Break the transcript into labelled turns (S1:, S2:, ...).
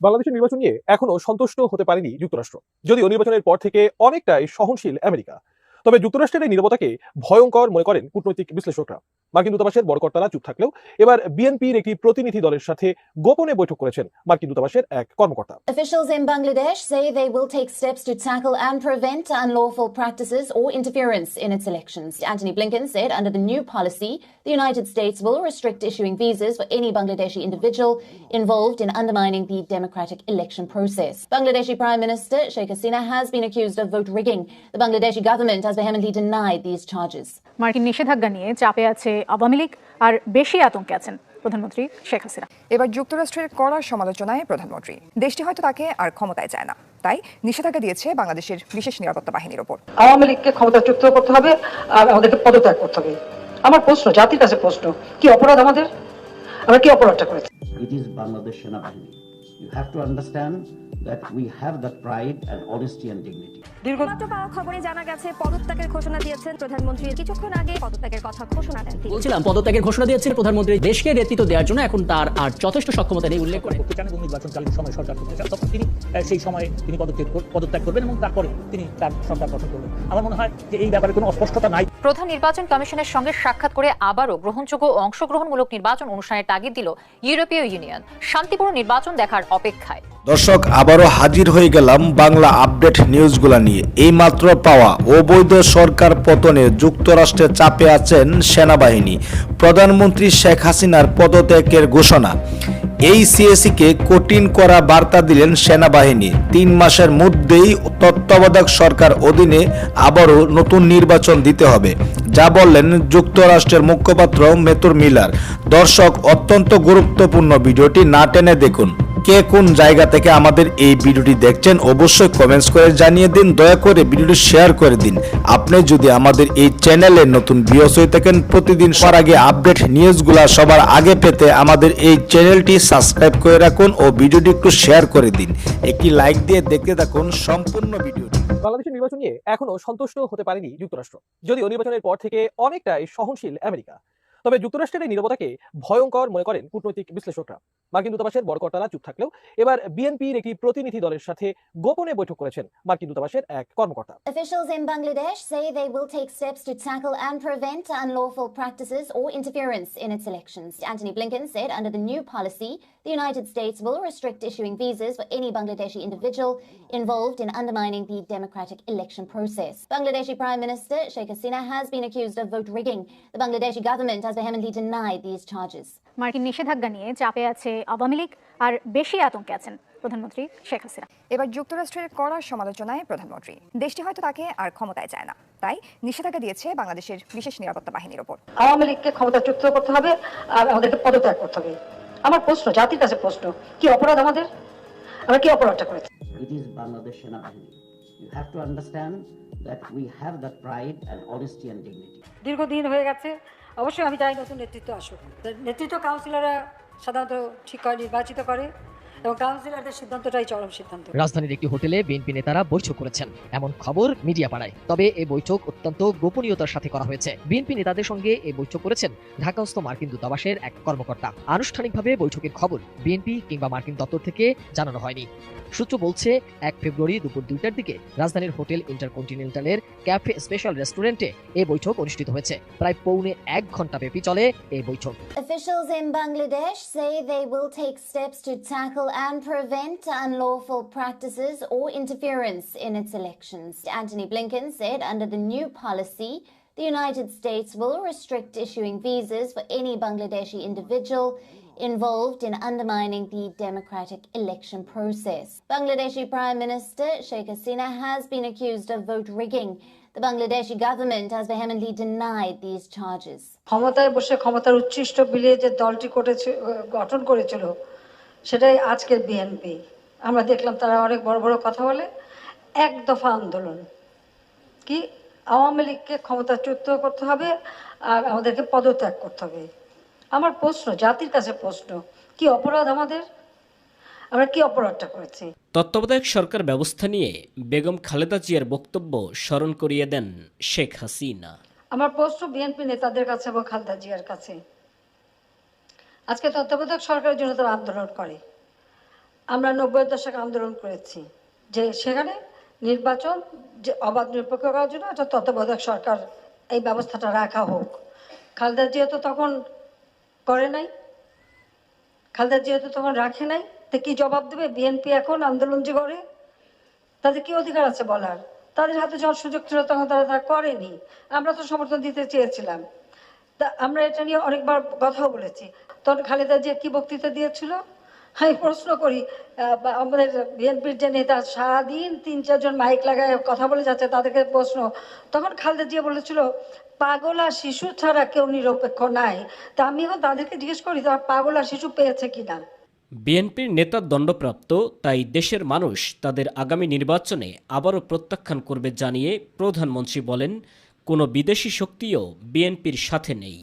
S1: বাংলাদেশের নির্বাচন নিয়ে এখনো সন্তুষ্ট হতে পারেনি যুক্তরাষ্ট্র। যদিও নির্বাচনের পর থেকে অনেকটাই সহনশীল আমেরিকা, তবে যুক্তরাষ্ট্রের এই নীরবতাকে ভয়ঙ্কর মনে করেন কূটনৈতিক বিশ্লেষকরা। মার্কিন দূতাবাসের বড় কর্তারা চুপ থাকলেও এবার বিএনপির একটি প্রতিনিধি দলের সাথে গোপনে বৈঠক করেছেন মার্কিন দূতাবাসের এক কর্মকর্তা।
S2: Officials in Bangladesh say they will take steps to tackle and prevent unlawful practices or interference in its elections. Antony Blinken said under the new policy, the United States will restrict issuing visas for any Bangladeshi individual involved in undermining the democratic election process. Bangladeshi Prime Minister Sheikh Hasina has been accused of vote rigging. The Bangladeshi government has vehemently denied these charges.
S3: মার্কিন নিষেধাজ্ঞা নিয়ে চাপে আছে আওয়ামী লীগ, আর বেশি আতঙ্কে আছেন প্রধানমন্ত্রী শেখ হাসিনা।
S4: এবার যুক্তরাষ্ট্রের কড়া সমালোচনায় প্রধানমন্ত্রী। দেশটি হয়তো তাকে আর ক্ষমতায় চায় না, তাই নিষেধাজ্ঞা দিয়েছে বাংলাদেশের বিশেষ নিরাপত্তা বাহিনীর ওপর।
S5: আওয়ামী লীগকে ক্ষমতাচ্যুত করতে হবে আর আমাদেরকে পদত্যাগ করতে হবে। আমার প্রশ্ন, জাতির কাছে প্রশ্ন, কি অপরাধ আমাদের? আমরা কি অপরাধটা করেছি?
S6: It is Bangladesh সেনাবাহিনী. You have to understand that we have that pride and honesty and dignity.
S7: মাত্র পাওয়া খবরে জানা গেছে পদত্যাগের ঘোষণা দিয়েছেন প্রধানমন্ত্রী। কিছুক্ষণ আগে পদত্যাগের কথা ঘোষণা দেন তিনি।
S8: বলছিলাম পদত্যাগের ঘোষণা দিয়েছেন প্রধানমন্ত্রী। দেশকে নেতৃত্ব দেওয়ার জন্য এখন তার আর যথেষ্ট সক্ষমতা নেই উল্লেখ করে
S9: নির্বাচনকালীন সময় সরকার করতে চান, তখন তিনি সেই সময়ে তিনি পদত্যাগ করবেন এবং তারপরে তিনি তার সরকার গঠন করবেন। আমার মনে হয় যে এই ব্যাপারে কোনো অস্পষ্টতা নাই।
S10: প্রধান নির্বাচন কমিশনের সঙ্গে সাক্ষাৎ করে আবারও গ্রহণযোগ্য অংশগ্রহণমূলক নির্বাচন অনুষ্ঠানের তাগিদ দিল ইউরোপীয় ইউনিয়ন। শান্তিপূর্ণ নির্বাচন দেখার অপেক্ষায়।
S11: দর্শক, আবারও হাজির হয়ে গেলাম বাংলা আপডেট নিউজগুলা নিয়ে। এইমাত্র পাওয়া অবৈধ সরকার পতনে যুক্তরাষ্ট্রের চাপে আছেন সেনাবাহিনী। প্রধানমন্ত্রী শেখ হাসিনার পদত্যাগের ঘোষণা। এই সিএসিকে কঠিন করা বার্তা দিলেন সেনাবাহিনী। 3 মাসের মধ্যেই তত্ত্বাবধায়ক সরকার অধীনে আবারও নতুন নির্বাচন দিতে হবে, যা বললেন যুক্তরাষ্ট্রের মুখপাত্র ম্যাথু মিলার। দর্শক, অত্যন্ত গুরুত্বপূর্ণ ভিডিওটি না টেনে দেখুন। কে কোন জায়গা থেকে আমাদের এই ভিডিওটি দেখছেন অবশ্যই কমেন্টস করে জানিয়ে দিন। দয়া করে ভিডিওটি শেয়ার করে দিন। আপনি যদি আমাদের এই চ্যানেলে নতুন ভিউয়ার্স হয়ে থাকেন, প্রতিদিন সবার আগে আপডেট নিউজগুলো সবার আগে পেতে আমাদের এই চ্যানেলটি সাবস্ক্রাইব করে রাখুন ও ভিডিওটি একটু শেয়ার করে দিন। একটি লাইক দিয়ে দেখতে থাকুন সম্পূর্ণ ভিডিওটি।
S1: বাংলাদেশের নির্বাচন নিয়ে এখনো সন্তুষ্ট হতে পারেনি যুক্তরাষ্ট্র। যদিও নির্বাচনের পর থেকে অনেকটাই সহনশীল আমেরিকা, তবে যুক্তরাষ্ট্রের এই নীরবতাকে ভয়ঙ্কর মনে করেন কূটনৈতিক বিশ্লেষকরা। মার্কিন দূতাবাসের বড় কর্তারা চুপ থাকলেও এবার বিএনপির একটি প্রতিনিধি দলের সাথে গোপনে বৈঠক করেছেন মার্কিন দূতাবাসের এক কর্মকর্তা।
S2: Officials in Bangladesh say they will take steps to tackle and prevent unlawful practices or interference in its elections. Antony Blinken said under the new policy, the United States will restrict issuing visas for any Bangladeshi individual involved in undermining the democratic election process. Bangladeshi Prime Minister Sheikh Hasina has been accused of vote rigging. The Bangladeshi government has vehemently denied these charges.
S3: মার্কিন নিষেধাজ্ঞা নিয়ে চাপে আছে আওয়ামী লীগ, আর বেশি আতঙ্কে আছেন প্রধানমন্ত্রী শেখ হাসিনা।
S4: এবার যুক্তরাষ্ট্রের কড়া সমালোচনায় প্রধানমন্ত্রী। দেশটি হয়তো তাকে আর ক্ষমতায় চায় না, তাই নিষেধাজ্ঞা দিয়েছে বাংলাদেশের বিশেষ নিরাপত্তা বাহিনীর ওপর।
S5: আওয়ামী লীগকে ক্ষমতাচ্যুত করতে হবে আর আমাদেরকে পদত্যাগ করতে হবে। আমার প্রশ্ন, জাতির কাছে প্রশ্ন, কি অপরাধ আমাদের? আমরা কি অপরাধটা করেছি?
S6: It is Bangladesh সেনাবাহিনী. You have to understand that we have that pride and honesty and dignity.
S5: দীর্ঘদিন হয়ে গেছে, অবশ্যই আমি চাই নতুন নেতৃত্ব আসুক। নেতৃত্ব কাউন্সিলররা সাধারণত ঠিক করে, নির্বাচিত করে এবং কাউন্সিলরদের সিদ্ধান্তটাই চরম সিদ্ধান্ত।
S8: রাজধানীর একটি হোটেলে বিএনপি নেতারা বৈঠক করেছেন, এমন খবর মিডিয়া পাড়ায়। তবে এই বৈঠক অত্যন্ত গোপনীয়তার সাথে করা হয়েছে। বিএনপি নেতাদের সঙ্গে এই বৈঠক করেছেন ঢাকাস্থ মার্কিন দূতাবাসের এক কর্মকর্তা। আনুষ্ঠানিকভাবে বৈঠকের খবর বিএনপি কিংবা মার্কিন দপ্তর থেকে জানানো হয়নি। সূত্র বলছে 1 ফেব্রুয়ারি দুপুর 2টার দিকে রাজধানীর হোটেল ইন্টারকন্টিনেন্টালের ক্যাফে স্পেশাল রেস্টুরেন্টে এই বৈঠক অনুষ্ঠিত হয়েছে। প্রায় পৌনে 1 ঘন্টা ব্যাপী চলে এই বৈঠক।
S2: Officials in Bangladesh say they will take steps to tackle and prevent unlawful practices or interference in its elections. Antony Blinken said under the new policy, the United States will restrict issuing visas for any Bangladeshi individual involved in undermining the democratic election process. Bangladeshi Prime Minister Sheikh Hasina has been accused of vote rigging. The Bangladeshi government has vehemently denied these charges.
S5: ক্ষমতায় বসে ক্ষমতার উচ্ছিষ্ট বিলিয়ে যে দলটি গঠন করেছিল, সেটাই আজকের বিএনপি। আমরা দেখলাম তারা অনেক বড় বড় কথা বলে। এক দফা আন্দোলন কি, আওয়ামী লীগকে ক্ষমতাচ্যুত করতে হবে আর আমাদেরকে পদত্যাগ করতে হবে। আমার প্রশ্ন, জাতির কাছে প্রশ্ন, কি অপরাধ আমাদের? আমরা কি অপরাধটা করেছি?
S12: তত্ত্বাবধায়ক সরকার ব্যবস্থা নিয়ে বেগম খালেদা জিয়ার বক্তব্য স্মরণ করিয়ে দেন শেখ হাসিনা।
S5: আমার প্রশ্ন বিএনপি নেতাদের কাছে এবং খালেদা জিয়ার কাছে। আজকে তত্ত্বাবধায়ক সরকারের জন্য তারা আন্দোলন করে, আমরা 90-এর দশকে আন্দোলন করেছি যে সেখানে নির্বাচন যে অবাধ নিরপেক্ষ করার জন্য একটা তত্ত্বাবধায়ক সরকার এই ব্যবস্থাটা রাখা হোক। খালেদা জিয়া তো তখন করে নাই, খালেদা জিয়া তো তখন রাখে নাই, তো কি জবাব দেবে বিএনপি এখন আন্দোলন যে করে? তাদের কি অধিকার আছে বলার? তাদের হাতে যখন সুযোগ ছিল তখন তারা তা করেনি। আমরা তো সমর্থন দিতে চেয়েছিলাম, তা আমরা এটা নিয়ে অনেকবার কথাও বলেছি। তখন খালেদা জিয়া কি বক্তৃতা দিয়েছিল আমি প্রশ্ন করি, আমাদের বিএনপির যে নেতা সারাদিন 3-4 জন মাইক লাগায় কথা বলে যাচ্ছে, তাদেরকে প্রশ্ন, তখন খালেদা জিয়া বলেছিল পাগল আর শিশু ছাড়া কেউ নিরপেক্ষ নাই। তা আমি এখন তাদেরকে জিজ্ঞেস করি তারা পাগল আর শিশু পেয়েছে কিনা।
S12: বিএনপির নেতা দণ্ডপ্রাপ্ত, তাই দেশের মানুষ তাদের আগামী নির্বাচনে আবারও প্রত্যাখ্যান করবে জানিয়ে প্রধানমন্ত্রী বলেন, কোনো বিদেশি শক্তিও বিএনপির সাথে নেই।